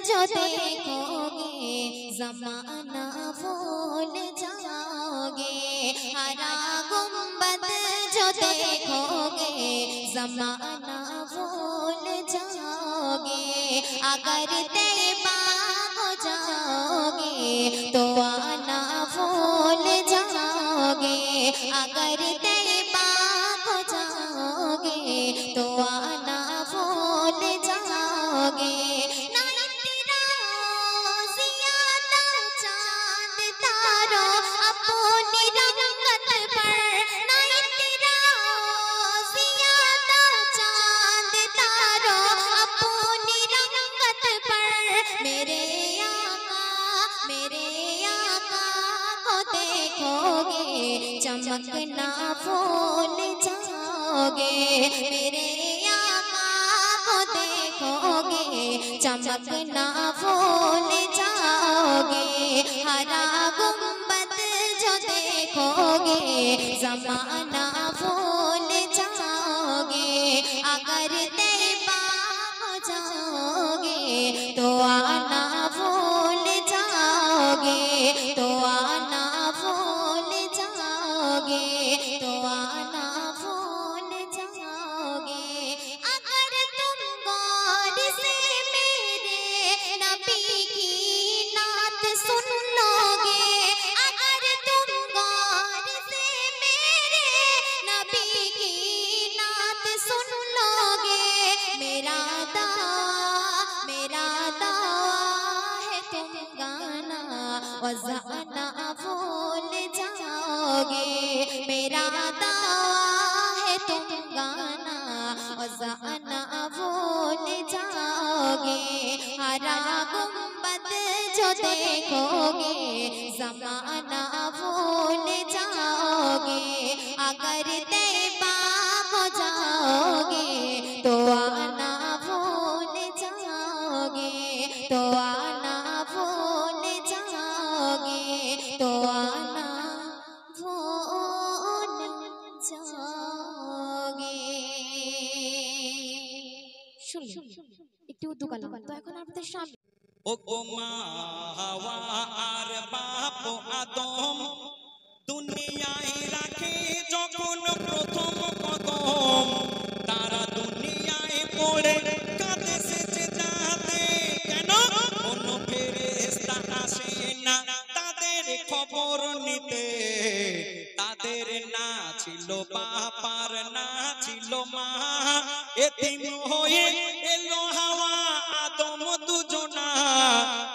जो देखोगे ज़माना भूल जाओगे। हरा गुंबद जो देखोगे ज़माना भूल जाओगे। अगर तैबा हो जाओगे तो आना भूल जाओगे। अगर तैबा हो जाओगे तो आना भूल जाओगे। ना तेरा ज़ियादा चांद तारो अपनी रंगत पर, ना तेरा ज़ियादा चांद तारो अपनी रंगत पर। मेरे आका को देखोगे चमकना भूल जाओगे। मेरे आका को देखोगे चमकना भूल जाओगे। हरा गुंबद जो देखोगे ज़माना भूल जाओगे। अगर तैबा हो जाओगे तो आना भूल जाओगे। तो आना भूल जाओगे। तो आना भूल जाओगे। अगर तुम गौर से मेरे नबी की नात सुन लोगे, अगर तुम गौर से मेरे नबी की नात सुन लोगे। मेरा दावा है तुम गाना वज़ाना भूल जाओगे। मेरा दावा है तुम गाना वज़ाना भूल जाओगे। हरा गुंबद जो देखोगे ज़माना भूल जाओगे। अगर तैबा हो जाओगे तो आना भूल जाओगे। तो आना भूल जाओगे। तो आना भूल जाओगे। শুনুন একটু উর্দু কালাম তো এখন আপনাদের সামনে। ও গো মা হাওয়া আর বাপ আদম দুনিয়ায় রাখে যখন প্রথম কদম। তারা দুনিয়ায় পড়ে কাঁদে সেজদাতে। কেন? কোন ফেরেশতা আসে না তাদের খবর নিতে। তাদের না ছিল বাপ আর না ছিল মা। এতিম হয়ে এলো হাওয়া আদম দুজনা।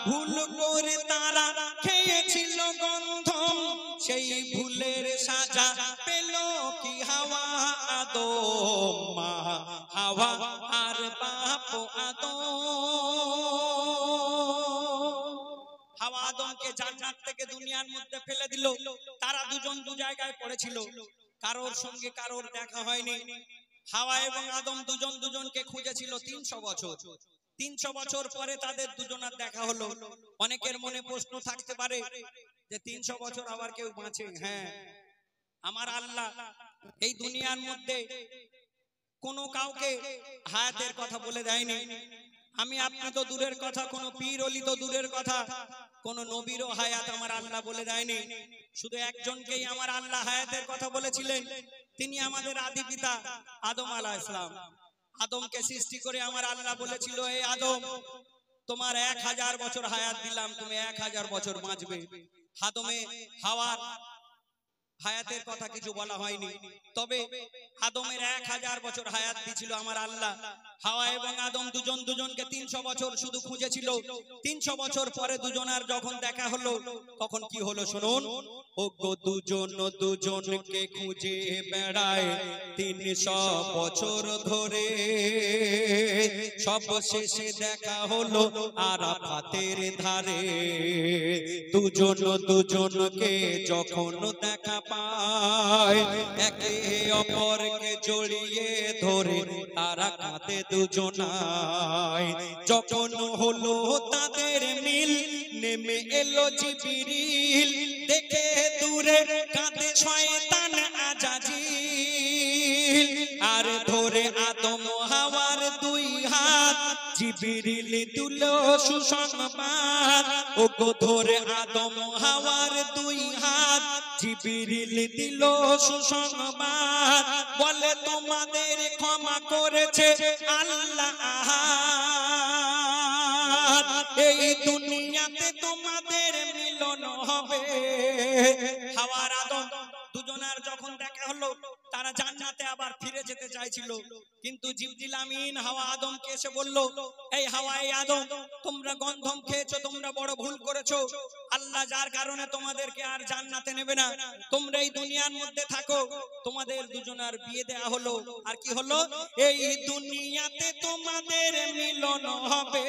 ভুল করে তারা খেয়েছিল গন্ধম। সেই ভুলের সাজা পেল কি হাওয়া আদম। মা হাওয়া আর বাপ আদম। হাওয়া আদমকে জান্নাত থেকে দুনিয়ার মধ্যে ফেলে দিল। তারা দুজন দু জায়গায় পড়েছিল। কারোর সঙ্গে কারোর দেখা হয়নি। হাওয়া এবং আদম দুজন দুজনকে খুঁজেছিল 300 বছর। 300 বছর পরে তাদের দুজনের দেখা হলো। অনেকের মনে প্রশ্ন থাকতে পারে যে 300 বছর আবার কেউ বাঁচে? হ্যাঁ, আমার আল্লাহ এই দুনিয়ার মধ্যে কোনো কাউকে হায়াতের কথা বলে দেয়নি। আমি আপনি তো দূরের কথা, কোনো পীর ওলি তো দূরের কথা, কোন নবীরও হায়াত আমার আল্লাহ বলে দেয়নি। শুধু একজনকেই আমার আল্লাহ হায়াতের কথা বলেছিলেন। তিনি আমাদের আদি পিতা আদম আলাইহিস সালাম। আদমকে সৃষ্টি করে আমার আল্লাহ বলেছিল, হে আদম, তোমার 1000 বছর হায়াত দিলাম, তুমি 1000 বছর বাঁচবে। হাওয়ার হায়াতের কথা কিছু বলা হয়নি, তবে আদমের 1000 বছর হায়াত দিয়েছিল আমার আল্লাহ। হাওয়া এবং আদম দুজন দুজনকে 300 বছর শুধু খুঁজেছিল। 300 বছর পরে দুজনার যখন দেখা হলো, তখন কি হলো শুনুন। ও গো দুজন দুজনকে খুঁজে বেড়ায় 300 বছর ধরে। সব শেষে দেখা হলো আরাফাতের ধারে। দুজন দুজনকে যখন দেখা পায়, একে অপরকে জড়িয়ে ধরে তারা কাঁদে দুজনায়। যখন হলো তাদের মিল, নেমে এলো জিবরিল। দেখে দূরে কাঁদে শয়তান আজাজিল। আর ধরে আদম হাওয়ার দুই হাত জিবরিল দিল সুসংবাদ ওগো ধরে আদম হাওয়ার দুই হাত জিবরিল দিল সুসংবাদ বলে তোমাদের ক্ষমা করেছে আল্লাহ আহাদ এই দুনিয়াতে তোমাদের মিলন হবে হাওয়ার আদম দুজনার যখন দেখা হলো তারা জান্নাতে আবার ফিরে যেতে চাইছিল কিন্তু জিবরিল আমিন হাওয়া আদমকে এসে বলল এই হাওয়া এই আদম তোমরা গন্ধম খেয়েছো তোমরা বড় ভুল করেছো আল্লাহ যার কারণে তোমাদেরকে আর জান্নাতে নেবে না তোমরা এই দুনিয়ার মধ্যে থাকো তোমাদের দুজনার বিয়ে দেয়া হলো আর কি হলো এই দুনিয়াতে তোমাদের মিলন হবে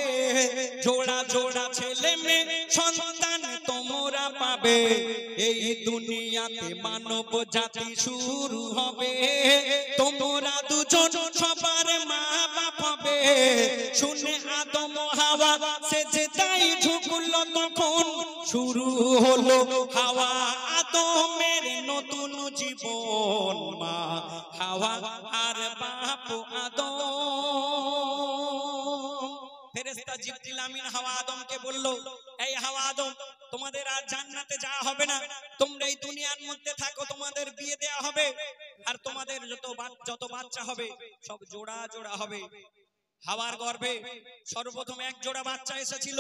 জোড়া জোড়া ছেলে মেয়ে সন্তান তোমরা পাবে এই দুনিয়াতে মানব জাতি শুরু হবে তোমরা দুজন সবার মা বাপ হবে শুনে আদম হাওয়া সেজদায় ঝুঁকলো তখন শুরু হলো হাওয়া আদমের নতুন জীবন মা হাওয়া আর বাপ আদম ফেরেশতা জিবরিল আমিন হাওয়া আদমকে বলল এই হাওয়া আদম তোমাদের আর জান্নাতে যাওয়া হবে না তোমরা এই দুনিয়ার মধ্যে থাকো তোমাদের বিয়ে দেয়া হবে আর তোমাদের যত বাচ্চা হবে সব জোড়া জোড়া হবে হাওয়ার গর্ভে সর্বপ্রথম এক জোড়া বাচ্চা এসেছিল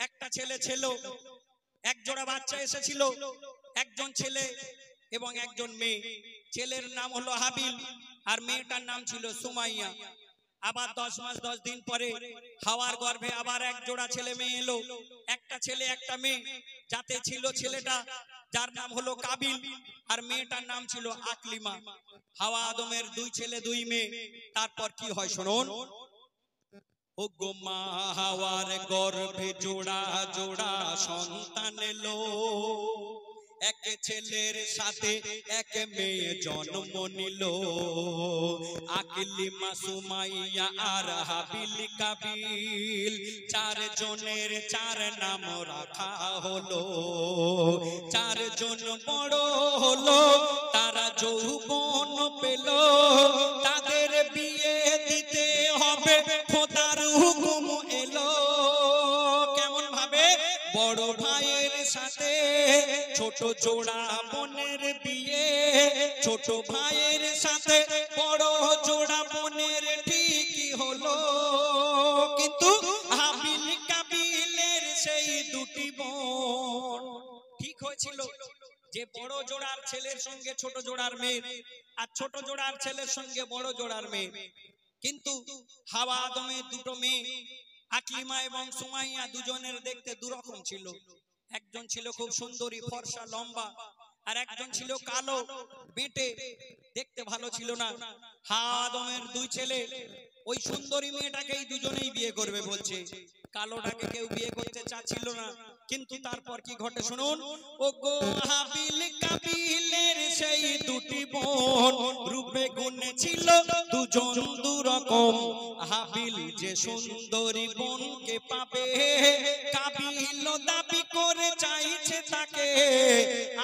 একটা ছেলে ছিল এক জোড়া বাচ্চা এসেছিল একজন ছেলে এবং একজন মেয়ে ছেলের নাম হলো হাবিল আর মেয়েটার নাম ছিল সুমাইয়া আবার 10 মাস 10 দিন পরে হাওয়ার গর্ভে আবার এক জোড়া ছেলে মেয়ে এলো একটা ছেলে একটা মেয়ে যাতে ছিল ছেলেটা যার নাম হলো কাবিল আর মেয়েটার নাম ছিল আকলিমা হাওয়া আদমের দুই ছেলে দুই মেয়ে তারপর কি হয় শুনুন ওগো মা হাওয়ার গর্ভে জোড়া জোড়া সন্তান এলো এক ছেলের সাথে এক মেয়ে জন্ম নিল আকলিমা সুমাইয়া আর হাবিল কাবিল চার জনের চার নাম রাখা হলো চারজন বড় হলো তারা যৌবন পেল তাদের বিয়ে দিতে হবে খোদার হুকুম এলো কেমন ভাবে বড় ভাইয়ের সাথে ছোট জোড়া বোনের বিয়ে ছোট ভাইয়ের সাথে বড় জোড়া বোনের ঠিকই হলো কিন্তু হাবিল কাবিলের সেই দুটি বোন ঠিক হয়েছিল যে বড় জোড়ার ছেলের সঙ্গে ছোট জোড়ার মেয়ে আর ছোট জোড়ার ছেলের সঙ্গে বড় জোড়ার মেয়ে কিন্তু হাওয়া আদমের দুটো মেয়ে আকলিমা এবং সুমাইয়া দুজনের দেখতে দুরকম ছিল একজন ছিল খুব সুন্দরী ফর্সা লম্বা আর একজন ছিল কালো বেটে দেখতে ভালো ছিল না হাওয়া আদমের দুই ছেলে ওই সুন্দরী মেয়েটাকেই দুজনেই বিয়ে করবে বলছে কালোটাকে কেউ বিয়ে করতে চাচ্ছিল না কিন্তু তারপর কি ঘটে শুনুন ওগো হাবিল কাবিলের সেই দুটি বোন রূপে গুণে ছিল দুজন দুরকম হাবিল যে সুন্দরী বোনকে পাবে কাবিল দাবি করে চাইছে তাকে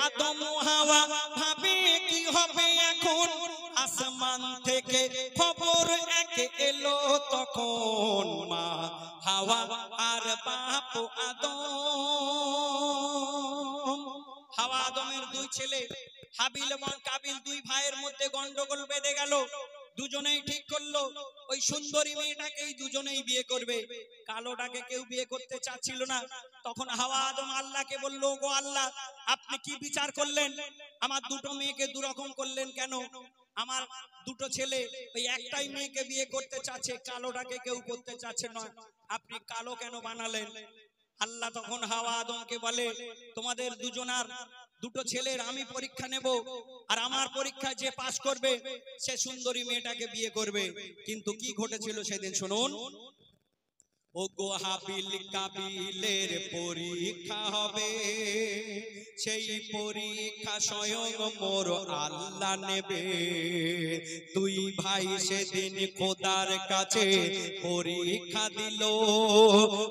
আদম হাওয়া ভাবে কি হবে এখন আসমান থেকে খবর এক এলো তখন মা হাওয়া আর বাপ আদম হাওয়া আদমের দুই ছেলে হাবিল এবং কাবিল দুই ভাইয়ের মধ্যে গন্ডগোল বেঁধে গেল দুজনেই ঠিক করলো ওই সুন্দরী মেয়েটাকেই দুজনেই বিয়ে করবে কালোটাকে কেউ বিয়ে করতে চাচ্ছিল না তখন হাওয়া আদম আল্লাহকে বলল গো আল্লাহ আপনি কি বিচার করলেন আমার দুটো মেয়েকে দুরকম করলেন কেন আমার দুটো ছেলে ওই একটাই মেয়েকে বিয়ে করতে চাচ্ছে কালোটাকে কেউ করতে চাচ্ছে না আপনি কালো কেন বানালেন আল্লাহ তখন হাওয়া আদমকে বলে তোমাদের দুজনার দুটো ছেলের আমি পরীক্ষা নেব আর আমার পরীক্ষায় যে পাস করবে সে সুন্দরী মেয়েটাকে বিয়ে করবে কিন্তু কি ঘটেছিল সেদিন শুনুন ওগো হাবিল কাবিলের পরীক্ষা হবে সেই পরীক্ষা স্বয়ং মোর আল্লাহ নেবে দুই ভাই সেদিন খোদার কাছে পরীক্ষা দিল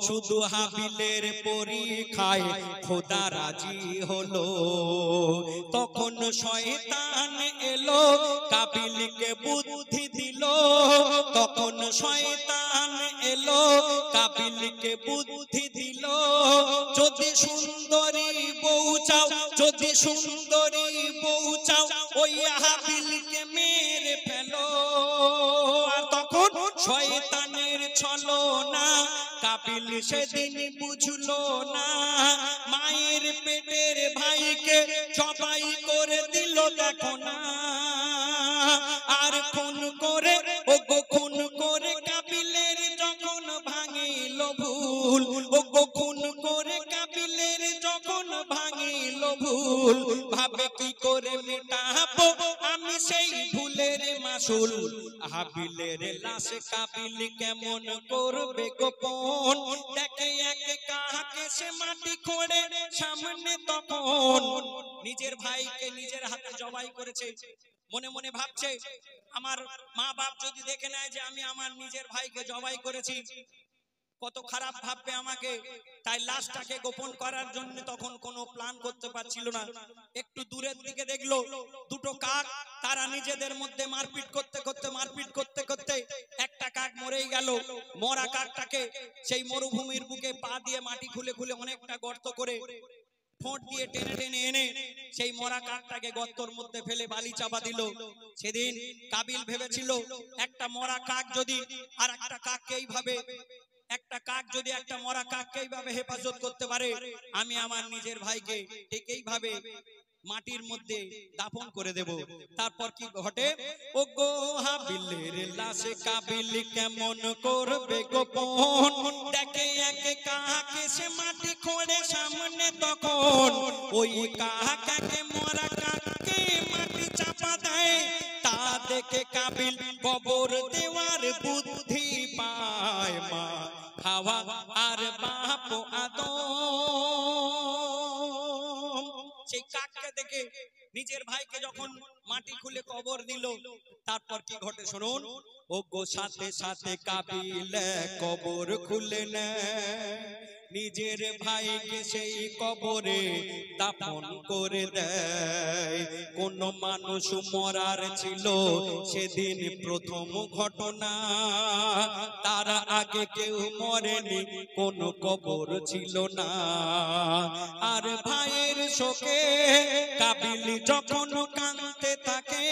শুধু হাবিলের পরীক্ষায় খোদা রাজি হলো তখন শয়তান এলো কাবিলকে বুদ্ধি দিল ছিল তখন শয়তান এলো কাবিলকে বুদ্ধি দিল যদি সুন্দরী বউ চাও যদি সুন্দরী বউ চাও ওই হাবিলকে মেরে ফেলো আর তখন শয়তানের ছলনা কাবিল সেদিন বুঝলো না মায়ের পেটের ভাইকে জবাই করে দিল দেখো না আর খুন করে ওগো খুন করে কাবিলের যখন ভাঙিল ভুল ওগো খুন করে কাবিলের যখন ভাঙিল ভুল ভাবে কি করে মেটাবো আমি সেই ভুলের মাসুল হাবিলের লাশ কাবিল কেমন করবে গোপন দেখে এক কাকে সে মাটি খোঁড়ে সামনে তখন নিজের ভাইকে নিজের হাতে জবাই করেছে মনে মনে ভাবছে আমার মা বাপ যদি দেখে নেয় যে আমি আমার নিজের ভাইকে জবাই করেছি কত খারাপ ভাববে আমাকে তাই লাশটাকে গোপন করার জন্য তখন কোনো প্ল্যান করতে পারছিল না একটু দূরের দিকে দেখলো দুটো কাক তারা নিজেদের মধ্যে মারপিট করতে করতে একটা কাক মরেই গেল মরা কাকটাকে সেই মরুভূমির বুকে পা দিয়ে মাটি খুলে খুলে অনেকটা গর্ত করে ঠোঁট দিয়ে টেনে টেনে এনে সেই মরা কাকটাকে গর্তের মধ্যে ফেলে বালি চাপা দিল সেদিন কাবিল ভেবেছিল একটা মরা কাক যদি আর একটা কাককে এইভাবে একটা কাক যদি একটা মরা কাককে এইভাবে হেফাজত করতে পারে আমি আমার নিজের ভাইকে ঠিক এইভাবে মাটির মধ্যে দাফন করে দেব তারপর কি ঘটে ওগো হাবিলের লাশে কাবিল কেমন করবে গোপন দেখে এক কাকে সে মাটি খোঁড়ে সামনে তখন ওই কাকে মরা কাককে মাটি চাপা দেয় তা দেখে কাবিল কবর দেওয়ার বুদ্ধি পায় মা হাওয়া আর বাপ আদম সেই কাককে দেখে নিজের ভাইকে যখন মাটি খুলে কবর দিল তারপর কি ঘটে শুনুন ওগো সাথে সাথে কাবিল কবর খুলে নেয় নিজের ভাইকে সেই কবরে দাফন করে দেয় কোন মানুষ মরার ছিল সেদিন প্রথম ঘটনা তার আগে কেউ মরেনি কোন কবর ছিল না আর ভাইয়ের শোকে কাবিল যখন কাঁদতে থাকে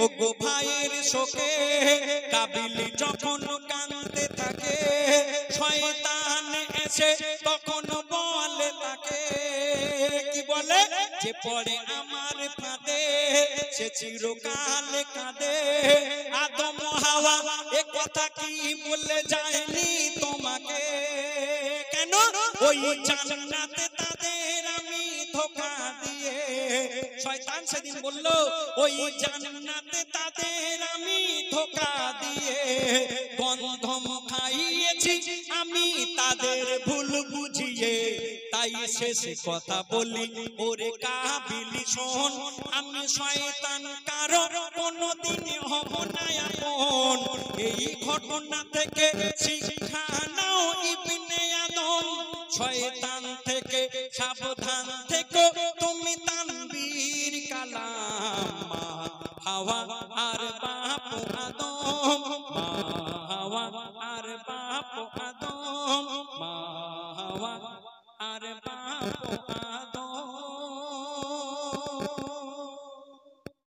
ওগো ভাইয়ের শোকে কাবিল যখন কাঁদতে থাকে শয়তান এসে তখন বলে তাকে কি বলে যে পড়ে আমার ফাঁদে সে চিরকাল কাঁদে আদম হাওয়া এ কথা কি বলে যায়নি তোমাকে কেন ওই জান্নাতে তাদের আমি ধোঁকা দিয়ে শয়তান সেদিন বলল ওই জান্নাতে তাদের আমি ধোঁকা দিয়ে গন্ধম খাইয়েছি আমি তাদের ভুল বুঝিয়ে তাই শেষ কথা বলি ওরে কাবিল শোন আমি শয়তান কারো কোনদিন হব না আপন এই ঘটনা থেকে শিক্ষা নাও ইবনে আদম শয়তান থেকে সাবধান থেকো তুমি তানবীর কালাম হাওয়া আর বাপ আদম হাওয়া আর বাপ আদম